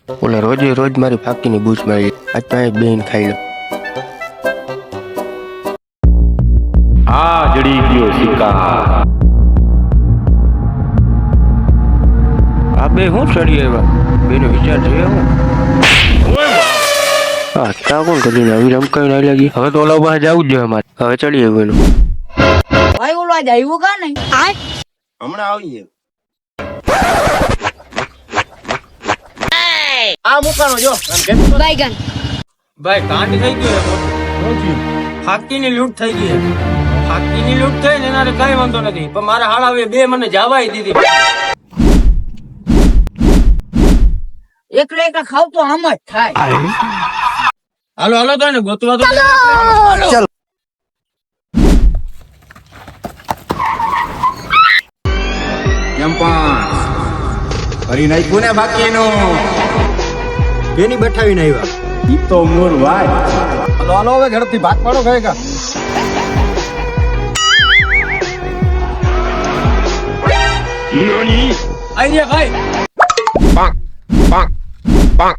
ઓલા રોજે રોજ મારી ફાકીની બૂચ મારી આજ તો અહીં બેન ખાઈ લો. આ જડી ગયો શિકાર. આ બે હું ચડી આવ્યા બેનો વિચાર છે હું હા તા કોણ કરીને આવી રમકાઈ ના લાગી. હવે તો ઓલા પાસે જવું જ જોઈએ અમારે. હવે ચડી આવ્યું એનું ભાઈ ઓલો આજ આવ્યું કા નહીં હમણાં આવીએ. આ મુકાનો જો બાઈગન ભાઈ કાંડ થઈ ગયું ફાકીની લૂંટ થઈ ગઈ ફાકીની લૂંટ થઈ ને એના કઈ વાંધો નથી પણ મારા હાળાવે બે મને જવાય દીધી. એકલા એકલા ખાવ તો આમ જ થાય. હાલો હાલો તો ને ગોતવા તો કેમ પણ હરી નાખ્યું ને બાકીનું બેની બેઠાવીને આવ્યા. ઈ તો મોર ભાઈ. હાલો હાલો હવે ઝડપથી ભાગ પાડો ગયેગા. આઈ રહ્યા ભાઈ. પાંક પાંક પાંક